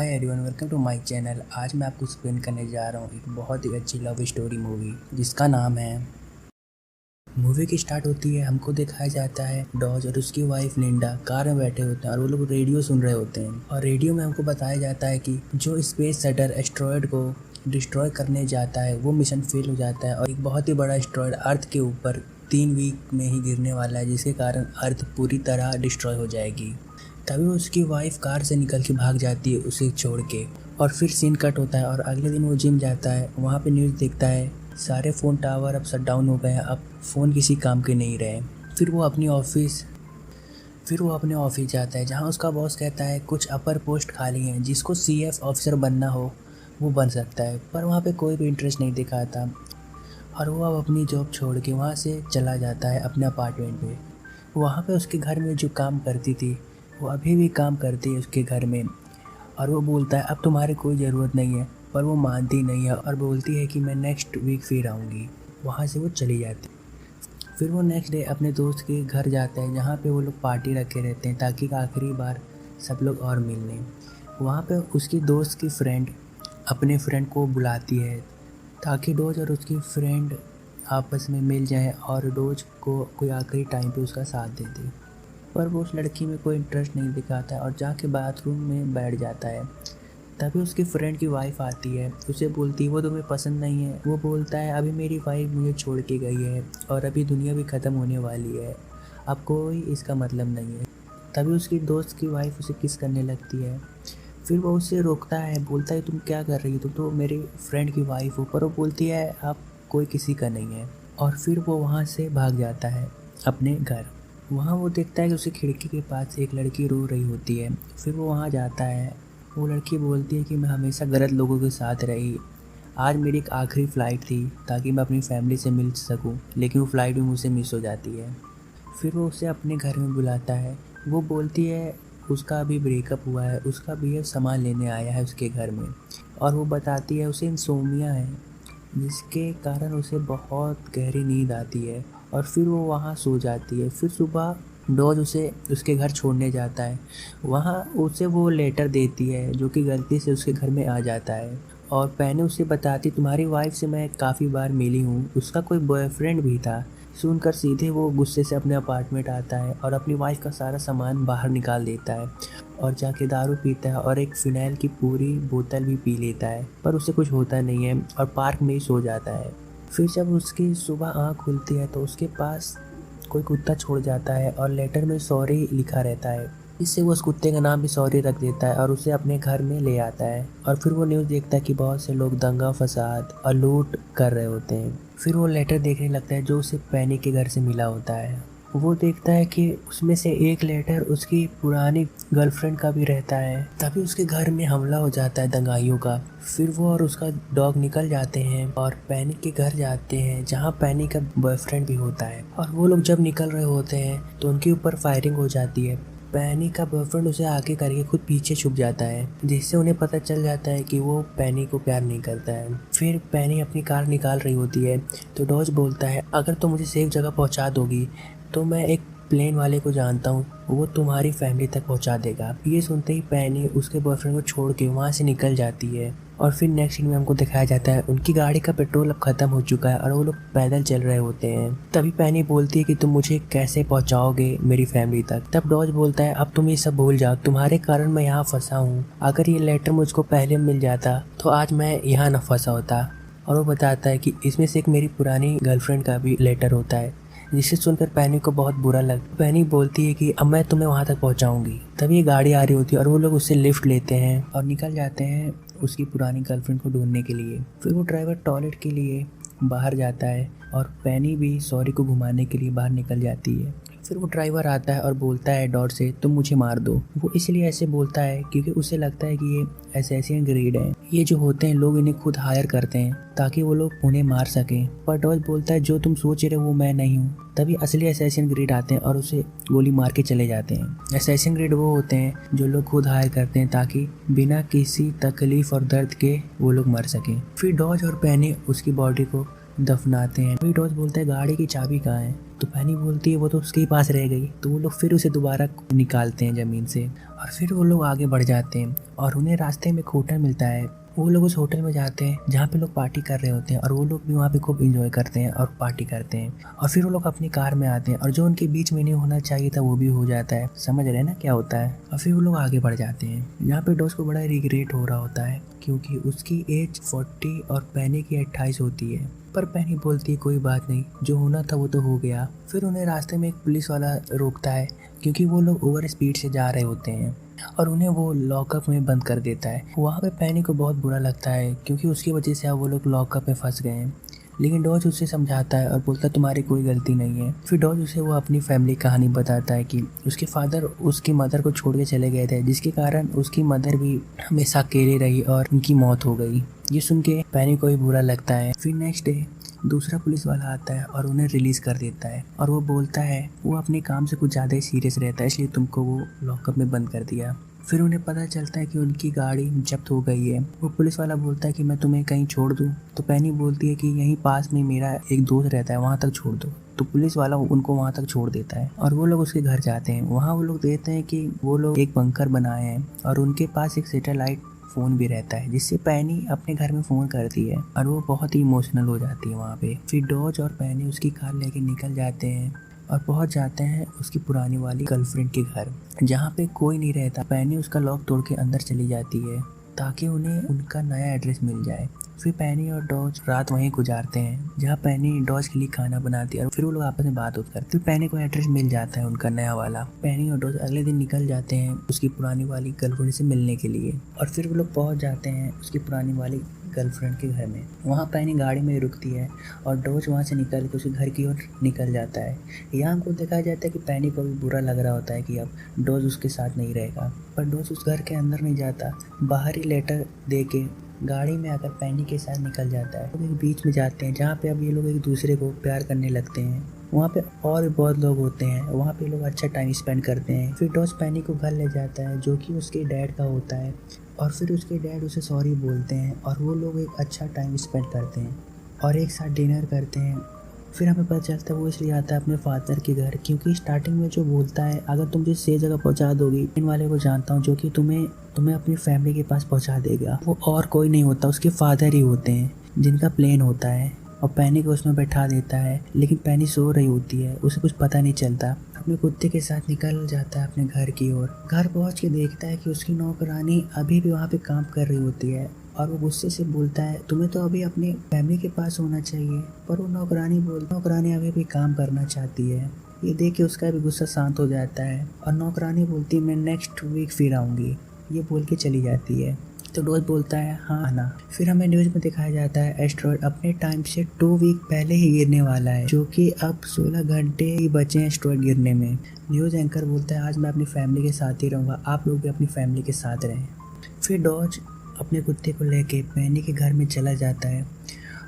Hi everyone, welcome to my channel. आज मैं आपको एक्सप्लेन करने जा रहा हूँ एक बहुत ही अच्छी लव स्टोरी मूवी जिसका नाम है। मूवी की स्टार्ट होती है, हमको दिखाया जाता है डॉज और उसकी वाइफ लिंडा कार में बैठे होते हैं और वो लोग रेडियो सुन रहे होते हैं। और रेडियो में हमको बताया जाता है कि जो स्पेस शटल एस्ट्रॉयड को डिस्ट्रॉय करने जाता है वो मिशन फेल हो जाता है और एक बहुत ही बड़ा एस्ट्रॉयड अर्थ के ऊपर 3 वीक में ही गिरने वाला है, जिसके कारण अर्थ पूरी तरह डिस्ट्रॉय हो जाएगी। तभी उसकी वाइफ कार से निकल के भाग जाती है उसे छोड़ के। और फिर सीन कट होता है और अगले दिन वो जिम जाता है। वहाँ पे न्यूज़ देखता है सारे फ़ोन टावर अब शट डाउन हो गए हैं, अब फ़ोन किसी काम के नहीं रहे। फिर वो अपने ऑफिस जाता है जहाँ उसका बॉस कहता है कुछ अपर पोस्ट खाली हैं, जिसको CF ऑफिसर बनना हो वो बन सकता है। पर वहाँ पे कोई भी इंटरेस्ट नहीं दिखाता और वो अब अपनी जॉब छोड़ के वहाँ से चला जाता है अपने अपार्टमेंट पे। वहाँ पे उसके घर में जो काम करती थी वो अभी भी काम करती है उसके घर में। और वो बोलता है अब तुम्हारी कोई ज़रूरत नहीं है, पर वो मानती नहीं है और बोलती है कि मैं नेक्स्ट वीक फिर आऊँगी। वहाँ से वो चली जाती। फिर वो नेक्स्ट डे अपने दोस्त के घर जाता है जहाँ पे वो लोग पार्टी रखे रहते हैं ताकि आखिरी बार सब लोग और मिल लें। वहाँ पे उसकी दोस्त की फ्रेंड अपने फ्रेंड को बुलाती है ताकि डोज और उसकी फ्रेंड आपस में मिल जाएं और डोज को कोई आखिरी टाइम पे उसका साथ दे दे। पर वो उस लड़की में कोई इंटरेस्ट नहीं दिखाता है और जाके बाथरूम में बैठ जाता है। तभी उसकी फ्रेंड की वाइफ आती है, उसे बोलती है वो तुम्हें पसंद नहीं है। वो बोलता है अभी मेरी वाइफ मुझे छोड़ के गई है और अभी दुनिया भी ख़त्म होने वाली है, अब कोई इसका मतलब नहीं है। तभी उसकी दोस्त की वाइफ उसे किस करने लगती है। फिर वो उसे रोकता है, बोलता है तुम क्या कर रही हो, तुम तो मेरी फ्रेंड की वाइफ हो। पर वो बोलती है अब कोई किसी का नहीं है। और फिर वो वहाँ से भाग जाता है अपने घर। वहाँ वो देखता है कि उसकी खिड़की के पास एक लड़की रो रही होती है। फिर वो वहाँ जाता है। वो लड़की बोलती है कि मैं हमेशा गलत लोगों के साथ रही, आज मेरी एक आखिरी फ़्लाइट थी ताकि मैं अपनी फैमिली से मिल सकूं, लेकिन वो फ़्लाइट भी मुझसे मिस हो जाती है। फिर वो उसे अपने घर में बुलाता है। वो बोलती है उसका अभी ब्रेकअप हुआ है, उसका BF सामान लेने आया है उसके घर में। और वो बताती है उसे इंसोमिया है, जिसके कारण उसे बहुत गहरी नींद आती है और फिर वो वहाँ सो जाती है। फिर सुबह डॉज उसे उसके घर छोड़ने जाता है। वहाँ उसे वो लेटर देती है जो कि गलती से उसके घर में आ जाता है। और पैने उसे बताती तुम्हारी वाइफ से मैं काफ़ी बार मिली हूँ, उसका कोई बॉयफ्रेंड भी था। सुनकर सीधे वो गुस्से से अपने अपार्टमेंट आता है और अपनी वाइफ का सारा सामान बाहर निकाल देता है और जाके दारू पीता है और एक फ़िनाइल की पूरी बोतल भी पी लेता है। पर उसे कुछ होता नहीं है और पार्क में ही सो जाता है। फिर जब उसकी सुबह आँख खुलती है तो उसके पास कोई कुत्ता छोड़ जाता है और लेटर में सॉरी लिखा रहता है। इससे वो उस कुत्ते का नाम भी सॉरी रख देता है और उसे अपने घर में ले आता है। और फिर वो न्यूज़ देखता है कि बहुत से लोग दंगा फसाद और लूट कर रहे होते हैं। फिर वो लेटर देखने लगता है जो उसे पैनी के घर से मिला होता है। वो देखता है कि उसमें से एक लेटर उसकी पुरानी गर्लफ्रेंड का भी रहता है। तभी उसके घर में हमला हो जाता है दंगाइयों का। फिर वो और उसका डॉग निकल जाते हैं और पैनी के घर जाते हैं जहाँ पैनी का बॉयफ्रेंड भी होता है। और वो लोग जब निकल रहे होते हैं तो उनके ऊपर फायरिंग हो जाती है। पैनी का बॉयफ्रेंड उसे आगे करके खुद पीछे छुप जाता है, जिससे उन्हें पता चल जाता है कि वो पैनी को प्यार नहीं करता है। फिर पैनी अपनी कार निकाल रही होती है तो डॉज बोलता है अगर तुम मुझे सेफ जगह पहुंचा दोगी तो मैं एक प्लेन वाले को जानता हूँ, वो तुम्हारी फैमिली तक पहुँचा देगा। ये सुनते ही पैनी उसके बॉयफ्रेंड को छोड़ के वहाँ से निकल जाती है। और फिर नेक्स्ट सीन में हमको दिखाया जाता है उनकी गाड़ी का पेट्रोल अब ख़त्म हो चुका है और वो लोग पैदल चल रहे होते हैं। तभी पैनी बोलती है कि तुम मुझे कैसे पहुँचाओगे मेरी फैमिली तक। तब डॉज बोलता है अब तुम ये सब भूल जाओ, तुम्हारे कारण मैं यहाँ फंसा हूँ, अगर ये लेटर मुझको पहले मिल जाता तो आज मैं यहाँ न फंसा होता। और वो बताता है कि इसमें से एक मेरी पुरानी गर्लफ्रेंड का भी लेटर होता है, जिसे सुनकर पैनी को बहुत बुरा लगता। पैनी बोलती है कि अब मैं तुम्हें वहाँ तक पहुँचाऊंगी। तभी ये गाड़ी आ रही होती है और वो लोग उससे लिफ्ट लेते हैं और निकल जाते हैं उसकी पुरानी गर्लफ्रेंड को ढूंढने के लिए। फिर वो ड्राइवर टॉयलेट के लिए बाहर जाता है और पैनी भी सॉरी को घुमाने के लिए बाहर निकल जाती है। फिर वो ड्राइवर आता है और बोलता है डॉट से तुम मुझे मार दो। वो इसलिए ऐसे बोलता है क्योंकि उसे लगता है कि ये असैसिन ग्रेड है, ये जो होते हैं लोग इन्हें खुद हायर करते हैं ताकि वो लोग उन्हें मार सकें। पर डॉज बोलता है जो तुम सोच रहे हो वो मैं नहीं हूँ। तभी असली असैसिन ग्रेड आते हैं और उसे गोली मार के चले जाते हैं। असैसिन ग्रेड वो होते हैं जो लोग खुद हायर करते हैं ताकि बिना किसी तकलीफ और दर्द के वो लोग मर सकें। फिर डॉज और पैनी उसकी बॉडी को दफनाते हैं। फिर डॉज बोलता है गाड़ी की चाबी कहाँ है, तो पेनी बोलती है वो तो उसके ही पास रह गई। तो वो लोग फिर उसे दोबारा निकालते हैं ज़मीन से और फिर वो लोग आगे बढ़ जाते हैं और उन्हें रास्ते में एक होटल मिलता है। वो लोग उस होटल में जाते हैं जहाँ पे लोग पार्टी कर रहे होते हैं और वो लोग भी वहाँ पे खूब इंजॉय करते हैं और पार्टी करते हैं। और फिर वो लोग अपनी कार में आते हैं और जो उनके बीच में नहीं होना चाहिए था वो भी हो जाता है। समझ रहे हैं ना क्या होता है। और फिर वो लोग आगे बढ़ जाते हैं। यहाँ पे डॉज को बड़ा रिग्रेट हो रहा होता है क्योंकि उसकी एज 40 और पेनी की 28 होती है। पर पेनी बोलती है कोई बात नहीं, जो होना था वो तो हो गया। फिर उन्हें रास्ते में एक पुलिस वाला रोकता है क्योंकि वो लोग ओवर स्पीड से जा रहे होते हैं और उन्हें वो लॉकअप में बंद कर देता है। वहाँ पे पेनी को बहुत बुरा लगता है क्योंकि उसकी वजह से अब वो लोग लॉकअप में फंस गए हैं। लेकिन डॉज उससे समझाता है और बोलता है तुम्हारी कोई गलती नहीं है। फिर डॉज उसे वो अपनी फैमिली कहानी बताता है कि उसके फादर उसकी मदर को छोड़ के चले गए थे, जिसके कारण उसकी मदर भी हमेशा अकेली रही और उनकी मौत हो गई। ये सुन के पेनी को भी बुरा लगता है। फिर नेक्स्ट डे दूसरा पुलिस वाला आता है और उन्हें रिलीज़ कर देता है और वो बोलता है वो अपने काम से कुछ ज़्यादा ही सीरियस रहता है, इसलिए तुमको वो लॉकअप में बंद कर दिया। फिर उन्हें पता चलता है कि उनकी गाड़ी जब्त हो गई है। वो पुलिस वाला बोलता है कि मैं तुम्हें कहीं छोड़ दूँ, तो पेनी बोलती है कि यहीं पास में मेरा एक दोस्त रहता है, वहाँ तक छोड़ दो। तो पुलिस वाला उनको वहाँ तक छोड़ देता है और वो लोग उसके घर जाते हैं। वहाँ वो लोग देखते हैं कि वो लोग एक बंकर बनाए हैं और उनके पास एक सैटेलाइट फ़ोन भी रहता है, जिससे पेनी अपने घर में फ़ोन करती है और वो बहुत ही इमोशनल हो जाती है वहाँ पे। फिर डॉज और पेनी उसकी कार लेके निकल जाते हैं और पहुँच जाते हैं उसकी पुरानी वाली गर्लफ्रेंड के घर, जहाँ पे कोई नहीं रहता। पेनी उसका लॉक तोड़ के अंदर चली जाती है ताकि उन्हें उनका नया एड्रेस मिल जाए। फिर पेनी और डॉज रात वहीं गुजारते हैं जहाँ पेनी डॉज के लिए खाना बनाती है और फिर वो लोग आपस में बात करते हैं। फिर पेनी को एड्रेस मिल जाता है उनका नया वाला। पेनी और डॉज अगले दिन निकल जाते हैं उसकी पुरानी वाली गर्लफ्रेंड से मिलने के लिए और फिर वो लोग पहुँच जाते हैं उसकी पुरानी वाली गर्लफ्रेंड के घर में। वहाँ पेनी गाड़ी में रुकती है और डॉज वहाँ से निकल के उसके घर की ओर निकल जाता है। यहाँ हमको दिखाया जाता है कि पेनी को भी बुरा लग रहा होता है कि अब डॉज उसके साथ नहीं रहेगा, पर डॉज उस घर के अंदर नहीं जाता, बाहर ही लेटर दे के गाड़ी में आकर पेनी के साथ निकल जाता है। लोग एक बीच में जाते हैं जहाँ पे अब ये लोग एक दूसरे को प्यार करने लगते हैं। वहाँ पे और भी बहुत लोग होते हैं, वहाँ पे लोग अच्छा टाइम स्पेंड करते हैं। फिर डॉज पेनी को घर ले जाता है जो कि उसके डैड का होता है और फिर उसके डैड उसे सॉरी बोलते हैं और वो लोग एक अच्छा टाइम स्पेंड करते हैं और एक साथ डिनर करते हैं। फिर हमें पता चलता है वो इसलिए आता है अपने फादर के घर क्योंकि स्टार्टिंग में जो बोलता है अगर तुम मुझे सही जगह पहुंचा दोगी, इन वाले को जानता हूँ जो कि तुम्हें अपनी फैमिली के पास पहुंचा देगा। वो और कोई नहीं होता, उसके फादर ही होते हैं जिनका प्लेन होता है और पेनी को उसमें बैठा देता है। लेकिन पेनी सो रही होती है, उसे कुछ पता नहीं चलता। अपने कुत्ते के साथ निकल जाता है अपने घर की ओर। घर पहुँच के देखता है कि उसकी नौकरानी अभी भी वहाँ पे काम कर रही होती है और वो गुस्से से बोलता है तुम्हें तो अभी अपनी फैमिली के पास होना चाहिए। पर वो नौकरानी अभी भी काम करना चाहती है। ये देख के उसका भी गुस्सा शांत हो जाता है और नौकरानी बोलती है मैं नेक्स्ट वीक फिर आऊँगी, ये बोल के चली जाती है। तो डॉज बोलता है हाँ ना। फिर हमें न्यूज़ में दिखाया जाता है एस्ट्रॉयड अपने टाइम से 2 वीक पहले ही गिरने वाला है, जो कि अब 16 घंटे ही बचे हैं एस्ट्रॉयड गिरने में। न्यूज़ एंकर बोलता है आज मैं अपनी फैमिली के साथ ही रहूँगा, आप लोग भी अपनी फैमिली के साथ रहें। फिर डॉज अपने कुत्ते को लेके पेनी के घर में चला जाता है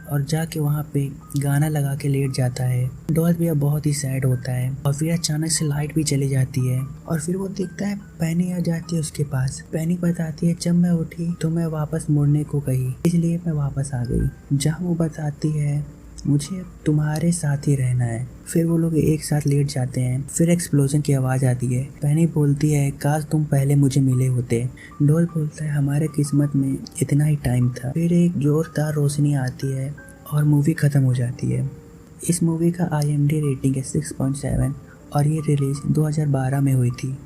और जाके वहाँ पे गाना लगा के लेट जाता है। डॉज भी अब बहुत ही सैड होता है और फिर अचानक से लाइट भी चली जाती है और फिर वो देखता है पेनी आ जाती है उसके पास। पेनी बताती है जब मैं उठी तो मैं वापस मुड़ने को कही, इसलिए मैं वापस आ गई। जहाँ वो बताती है मुझे तुम्हारे साथ ही रहना है। फिर वो लोग एक साथ लेट जाते हैं। फिर एक्सप्लोजन की आवाज़ आती है। पेनी बोलती है काश तुम पहले मुझे मिले होते। डॉज बोलता है हमारे किस्मत में इतना ही टाइम था। फिर एक जोरदार रोशनी आती है और मूवी ख़त्म हो जाती है। इस मूवी का IMDb रेटिंग है 6.7 और ये रिलीज़ 2012 में हुई थी।